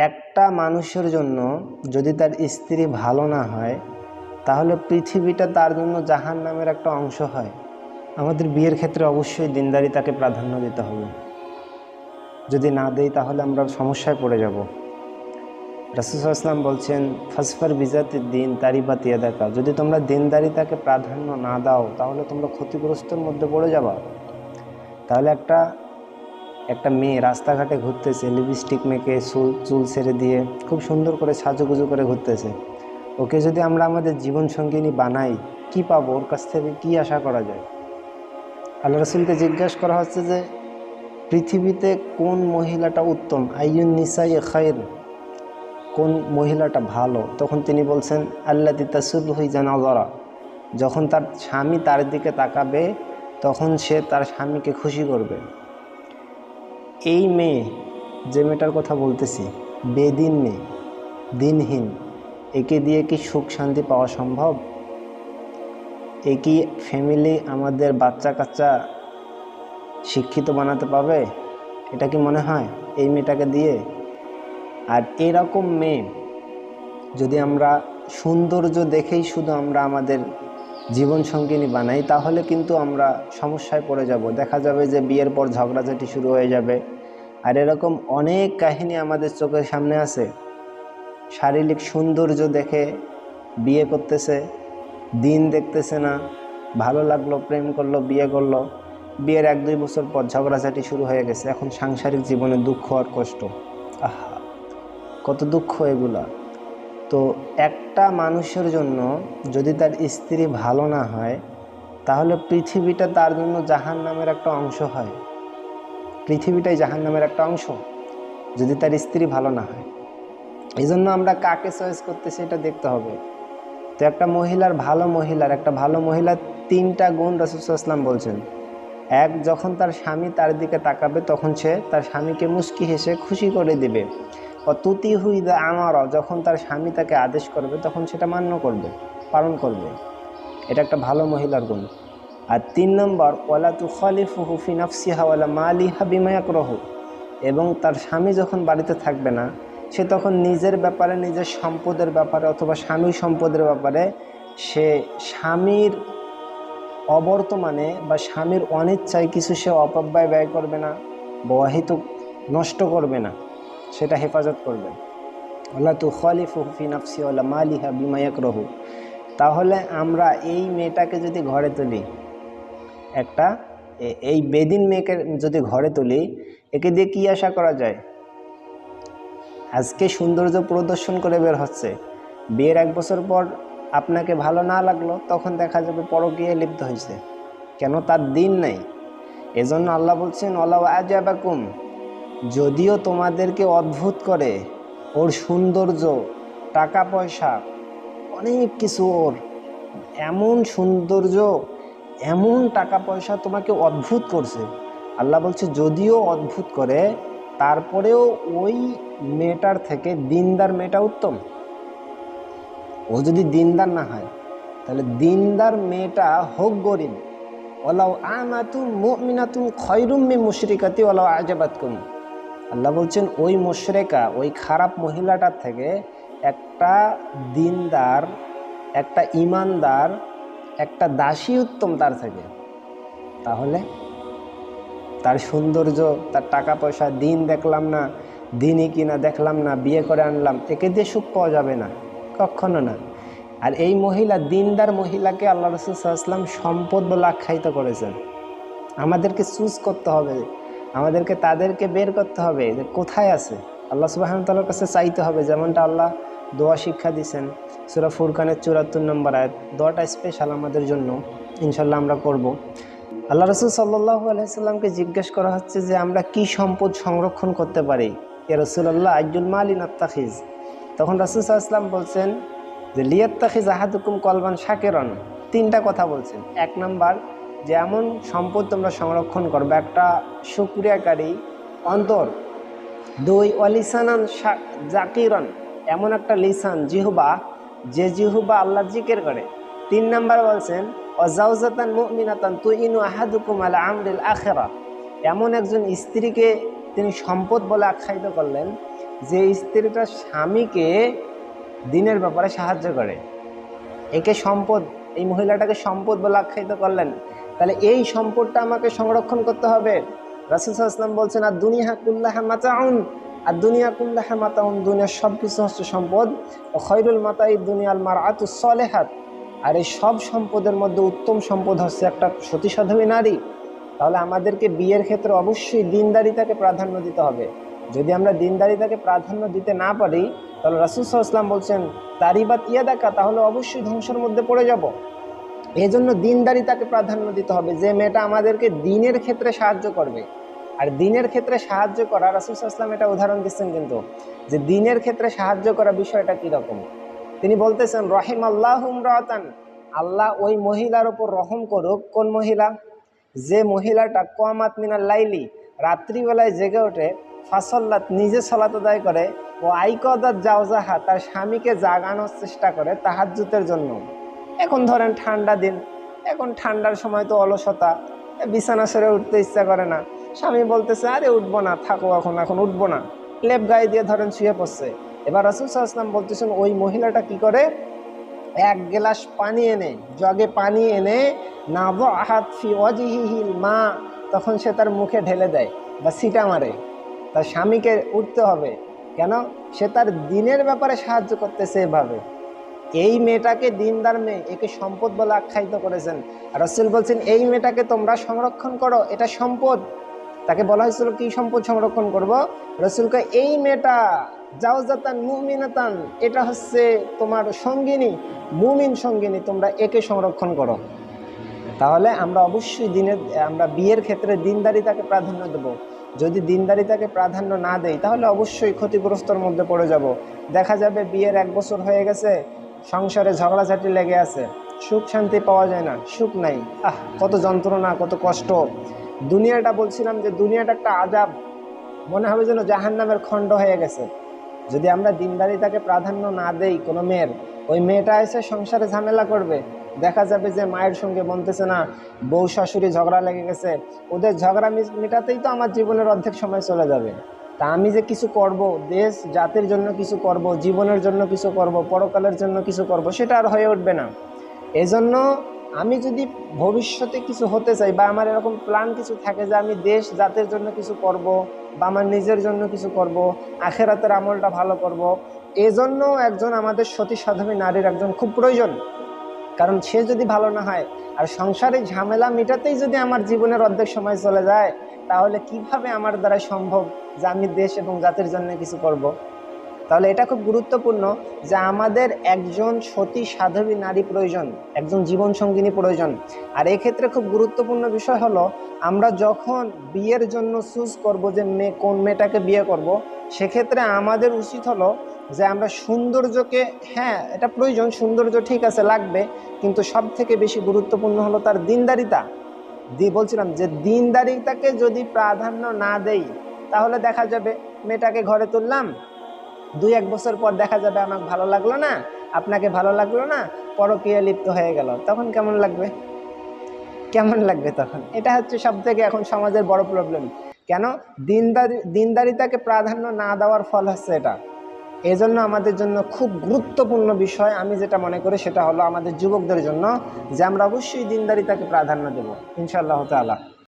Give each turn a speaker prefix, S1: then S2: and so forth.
S1: একটা মানুষের জন্য যদি তার স্ত্রী ভালো না হয় তাহলে পৃথিবীটা তার জন্য জাহান্নামের একটা অংশ হয়। আমাদের বিয়ের ক্ষেত্রে অবশ্যই দিনদারিতাকে প্রাধান্য দিতে হবে। যদি না দেই তাহলে আমরা সমস্যায় পড়ে যাব। রাসূল সাল্লাল্লাহু আলাইহি ওয়াসাল্লাম বলছেন, ফাসফার বিজাতিদ দিন তারিবাত ইয়াদাকা, যদি তোমরা দিনদারিতাকে প্রাধান্য না দাও তাহলে তোমরা ক্ষতিগ্রস্তের মধ্যে পড়ে যাবা। তাহলে একটা মেয়ে রাস্তাঘাটে ঘুরতেছে, লিপস্টিক মেখে চুল ছেড়ে দিয়ে খুব সুন্দর করে সাজুগুজু করে ঘুরতেছে, ওকে যদি আমরা আমাদের জীবন সঙ্গিনী বানাই, কি পাবো? ওর কাছ থেকে কি আশা করা যায়? আল্লাহ রাসূলকে জিজ্ঞাসা করা হচ্ছে যে পৃথিবীতে কোন মহিলাটা উত্তম, আইয়ুন নিসাই খায়র, কোন মহিলাটা ভালো? তখন তিনি বলছেন, আল্লাতী তাসুররুহু ইযা নাযারা, যখন তার স্বামী তার দিকে তাকাবে তখন সে তার স্বামীকে খুশি করবে। এই মেয়ে, যে মেয়েটার কথা বলতেছি, বেদিন মেয়ে, দিনহীন, একে দিয়ে কি সুখ শান্তি পাওয়া সম্ভব? একই ফ্যামিলি আমাদের বাচ্চা কাচ্চা শিক্ষিত বানাতে পারবে? এটা কি মনে হয় এই মেয়েটাকে দিয়ে? আর এরকম মেয়ে যদি আমরা সৌন্দর্য দেখেই শুধু আমরা আমাদের জীবন সঙ্গিনী বানাই তাহলে কিন্তু আমরা সমস্যায় পড়ে যাব। দেখা যাবে যে বিয়ের পর ঝগড়াঝাটি শুরু হয়ে যাবে। আর এরকম অনেক কাহিনী আমাদের চোখের সামনে আছে। শারীরিক সৌন্দর্য দেখে বিয়ে করতেছে, দিন দেখতেছে না, ভালো লাগলো, প্রেম করলো, বিয়ে করলো, বিয়ের 1-2 বছর পর ঝগড়াঝাটি শুরু হয়ে গেছে। এখন সাংসারিক জীবনে দুঃখ আর কষ্ট, আহা কত দুঃখ এগুলা। তো একটা মানুষের জন্য যদি তার স্ত্রী ভালো না হয় তাহলে পৃথিবীটা তার জন্য জাহান্নামের একটা অংশ হয়। পৃথিবীটাই জাহান্নামের একটা অংশ যদি তার স্ত্রী ভালো না হয়। এই জন্য আমরা কাকে চয়েস করতেছি এটা দেখতে হবে। তো একটা ভালো মহিলার 3টা গুণ রাসূল সাল্লাল্লাহু আলাইহি ওয়াসাল্লাম বলছেন। এক, যখন তার স্বামী তার দিকে তাকাবে তখন সে তার স্বামীকে মুচকি হেসে খুশি করে দিবে। অতুতিহু ইযা আমারা, যখন তার স্বামী তাকে আদেশ করবে তখন সেটা মান্য করবে, পালন করবে। এটা একটা ভালো মহিলার গুণ। আর 3 নম্বর, ওয়ালা তুখালিফুহু ফি নাফসিহা ওয়ালা মালিহা বিমা ইয়াকরাহু, এবং তার স্বামী যখন বাড়িতে থাকবে না সে তখন নিজের ব্যাপারে, নিজের সম্পদের ব্যাপারে অথবা স্বামীর সম্পদের ব্যাপারে সে স্বামীর অবর্তমানে বা স্বামীর অনিচ্ছায় কিছু সে অপব্যয় ব্যয় করবে না, বহিত নষ্ট করবে না, সেটা হেফাজত করবে। ওয়ালা তুখালিফুহু ফি নাফসিহা ওয়ালা মালিহা বিমা ইয়াকরাহু। তাহলে আমরা এই মেয়েটাকে যদি ঘরে তুলি, এই বেদিন মেয়েকে যদি ঘরে তুলি, একে দিয়ে কি আশা করা যায়? আজকে সৌন্দর্য প্রদর্শন করে বের হচ্ছে, বিয়ের 1 বছর পর আপনাকে ভালো না লাগলো তখন দেখা যাবে পরকীয়ায় লিপ্ত হয়েছে। কেন? তার দিন নাই। এজন্য আল্লাহ বলছেন, ওয়ালাউ আজাবাকুম, যদিও তোমাদেরকে অদ্ভুত করে ওর সৌন্দর্য, টাকা পয়সা, অনেক কিছু, ওর এমন সৌন্দর্য, এমন টাকা পয়সা তোমাকে অদ্ভুত করছে। আল্লাহ বলছে যদিও অদ্ভুত করে তারপরেও ওই মেয়েটার থেকে দিনদার মেয়েটা উত্তম। ও যদি দিনদার না হয় তাহলে দিনদার মেয়েটা হোক গরিব, ওয়ালাউ আমাতুম মুমিনাতুম খায়রুম মিন মুশরিকাতি ওয়ালাউ আজাবাতকুম। আল্লাহ বলছেন ওই মুশরিকা, ওই খারাপ মহিলাটার থেকে একটা দিনদার, একটা ইমানদার, একটা দাসী উত্তম তার থেকে। তাহলে তার সৌন্দর্য, তার টাকা পয়সা, দিন দেখলাম না, দিনই কিনা দেখলাম না, বিয়ে করে আনলাম, একে দিয়ে সুখ পাওয়া যাবে না, কখনো না। আর এই মহিলা, দিনদার মহিলাকে আল্লাহ রাসূল সাল্লাল্লাহু আলাইহি ওয়াসাল্লাম সম্পদ বলে আখ্যায়িত করেছেন। আমাদেরকে চুজ করতে হবে, আমাদেরকে তাদেরকে বের করতে হবে যে কোথায় আছে। আল্লাহ সুবহানাহু ওয়া তাআলার কাছে চাইতে হবে, যেমনটা আল্লাহ দোয়া শিক্ষা দিয়েছেন সূরা ফুরকানের 74 নম্বর আয়াত। দোয়াটা স্পেশাল আমাদের জন্য, ইনশাল্লাহ আমরা করব। আল্লাহ রাসূল সাল্লাল্লাহু আলাইহি ওয়াসাল্লামকে জিজ্ঞেস করা হচ্ছে যে আমরা কি সম্পদ সংরক্ষণ করতে পারি, ইয়া রাসূলুল্লাহ আইয়ুল মালি নাত্তাখিজ। তখন রাসূল সাল্লাল্লাহু আলাইহি ওয়াসাল্লাম বলছেন যে লিয়াত্তাখিজ আহাদুকুম কলবান শাকিরান। 3টা কথা বলছেন। 1 নাম্বার, যে এমন সম্পদ তোমরা সংরক্ষণ করবে একটা শুকরিয়াকারী অন্তর। 2, ওয়ালিসানান জাকিরান, এমন একটা লিসান, জিহবা, যে জিহবা আল্লাহ জিকির করে। 3 নাম্বার বলছেন ওয়াজাওজাতান মুমিনাতান তুইনু আহাদুকুম আলা আমরিল আখিরা, এমন একজন স্ত্রীকে তিনি সম্পদ বলে আখ্যায়িত করলেন যে স্ত্রীটা স্বামীকে দিনের ব্যাপারে সাহায্য করে, একে সম্পদ, এই মহিলাটাকে সম্পদ বলে আখ্যায়িত করলেন। তাহলে এই সম্পদটা আমাকে সংরক্ষণ করতে হবে। রাসূল সাল্লাল্লাহু আলাইহি ওয়াসাল্লাম বলছেন, আর দুনিয়া কুল্লাহা মাতাউন, আর দুনিয়া কুল্লাহা মাতাউন, দুনিয়ার সব কিছু হচ্ছে সম্পদ। ও খৈরুল মাতাই দুনিয়াল মারআতুস সালিহাত, আর এই সব সম্পদের মধ্যে উত্তম সম্পদ হচ্ছে একটা সতী সাধ্বী নারী। তাহলে আমাদেরকে বিয়ের ক্ষেত্রে অবশ্যই দিনদারিতাকে প্রাধান্য দিতে হবে। যদি আমরা দিনদারিতাকে প্রাধান্য দিতে না পারি, তাহলে রাসূল সাল্লাল্লাহু আলাইহি ওয়াসাল্লাম বলছেন তারিবাত ইয়াদাকা, তাহলে অবশ্যই ধ্বংসের মধ্যে পড়ে যাব। এই জন্য দিনদারিতাকে প্রাধান্য দিতে হবে, যে মেয়েটা আমাদেরকে দিনের ক্ষেত্রে সাহায্য করবে। আর দিনের ক্ষেত্রে সাহায্য করা, রাসূল সাল্লাল্লাহু আলাইহি ওয়াসাল্লাম এটা উদাহরণ দিচ্ছেন কিন্তু, যে দিনের ক্ষেত্রে সাহায্য করা বিষয়টা কীরকম। তিনি বলতেছেন রহিমাল্লাহু ইমরাতান, আল্লাহ ওই মহিলার ওপর রহম করুক। কোন মহিলা? যে মহিলাটা কামাত মিনাল লাইলি, রাত্রিবেলায় জেগে ওঠে, ফাসল্লাত, নিজে সালাত আদায় করে, ও আইকদাত জাওজাহা, তার স্বামীকে জাগানোর চেষ্টা করে তাহাজ্জুদের জন্য। এখন ধরেন ঠান্ডা দিন, এখন ঠান্ডার সময় তো অলসতা, বিছানা সেরে উঠতে ইচ্ছা করে না, স্বামী বলতেছে আরে উঠবো না, থাকো, এখন উঠবো না, লেপ গায়ে দিয়ে ধরেন শুয়ে পড়ছে। এবার রাসূল সাল্লাল্লাহু আলাইহি ওয়াসাল্লাম বলতেছেন ওই মহিলাটা কি করে, এক গ্লাস পানি এনে, জগে পানি এনে, নাযআহাত ফি ওয়াজহিহিল মা, তখন সে তার মুখে ঢেলে দেয় বা ছিটা মারে। তার স্বামীকে উঠতে হবে, কেন? সে তার দিনের ব্যাপারে সাহায্য করতেছে এভাবে। এই মেয়েটাকে দিনদার মেয়ে, একে সম্পদ বলে আখ্যায়িত করেছেন। রাসূল বলছেন এই মেয়েটাকে তোমরা সংরক্ষণ করো, এটা সম্পদ। তাকে বলা হয়েছিল কি সম্পদ সংরক্ষণ করব? রাসূলকে এই মেয়েটা জাওজাতান মুমিনাতান, এটা হচ্ছে তোমার সঙ্গিনী, মুমিন সঙ্গিনী, তোমরা একে সংরক্ষণ করো। তাহলে আমরা অবশ্যই আমরা বিয়ের ক্ষেত্রে দিনদারিতাকে প্রাধান্য দেব। যদি দিনদারিতাকে প্রাধান্য না দেই, তাহলে অবশ্যই ক্ষতিগ্রস্তর মধ্যে পড়ে যাব। দেখা যাবে বিয়ের 1 বছর হয়ে গেছে, সংসারে ঝগড়াঝাটি লেগে আছে, সুখ শান্তি পাওয়া যায় না, সুখ নাই, কত যন্ত্রণা, কত কষ্ট। দুনিয়াটা, বলছিলাম যে দুনিয়াটা একটা আযাব, মনে হবে যেন জাহান্নামের খণ্ড হয়ে গেছে। যদি আমরা দিনদারিতাকে প্রাধান্য না দেই কোনো মেয়ের, ওই মেয়েটা এসে সংসারে ঝামেলা করবে। দেখা যাবে যে মায়ের সঙ্গে বলতেছে না, বউ শাশুড়ি ঝগড়া লেগে গেছে, ওদের ঝগড়া মেটাতেই তো আমার জীবনের অর্ধেক সময় চলে যাবে। তা আমি যে কিছু করব, দেশ জাতির জন্য কিছু করব, জীবনের জন্য কিছু করব, পরকালের জন্য কিছু করব, সেটা আর হয়ে উঠবে না। এজন্য আমি যদি ভবিষ্যতে কিছু হতে চাই, বা আমার এরকম প্ল্যান কিছু থাকে যে আমি দেশ জাতির জন্য কিছু করব, বা আমার নিজের জন্য কিছু করব, আখেরাতের আমলটা ভালো করব, এজন্য একজন আমাদের সতী সাধ্বী নারীর একজন খুব প্রয়োজন। কারণ সে যদি ভালো না হয়, আর সংসারিক ঝামেলা মেটাতেই যদি আমার জীবনের অর্ধেক সময় চলে যায়, তাহলে কিভাবে আমার দ্বারা সম্ভব যে আমি দেশ এবং জাতির জন্য কিছু করব? তাহলে এটা খুব গুরুত্বপূর্ণ যে আমাদের একজন সতী সাধ্বী নারী প্রয়োজন, একজন জীবন সঙ্গিনী প্রয়োজন। আর এক্ষেত্রে খুব গুরুত্বপূর্ণ বিষয় হলো, আমরা যখন বিয়ের জন্য চুজ করব যে কোন মেয়েটাকে বিয়ে করব, সেক্ষেত্রে আমাদের উচিত হলো যে আমরা সৌন্দর্যকে, হ্যাঁ এটা প্রয়োজন, সৌন্দর্য ঠিক আছে লাগবে, কিন্তু সব থেকে বেশি গুরুত্বপূর্ণ হলো তার দিনদারিতা। বলছিলাম যে দিনদারিতাকে যদি প্রাধান্য না দেই, তাহলে দেখা যাবে মেয়েটাকে ঘরে তুললাম, 2-1 বছর পর দেখা যাবে আমাকে ভালো লাগলো না, আপনাকে ভালো লাগলো না, পরকীয়া লিপ্ত হয়ে গেল, তখন কেমন লাগবে? কেমন লাগবে তখন? এটা হচ্ছে সব থেকে এখন সমাজের বড় প্রবলেম। কেন? দিনদারিতাকে প্রাধান্য না দেওয়ার ফল হচ্ছে এটা। এজন্য আমাদের জন্য খুব গুরুত্বপূর্ণ বিষয়, আমি যেটা মনে করি সেটা হলো আমাদের যুবকদের জন্য, যে আমরা অবশ্যই দিনদারিতাকে প্রাধান্য দেব ইনশাআল্লাহ তাআলা।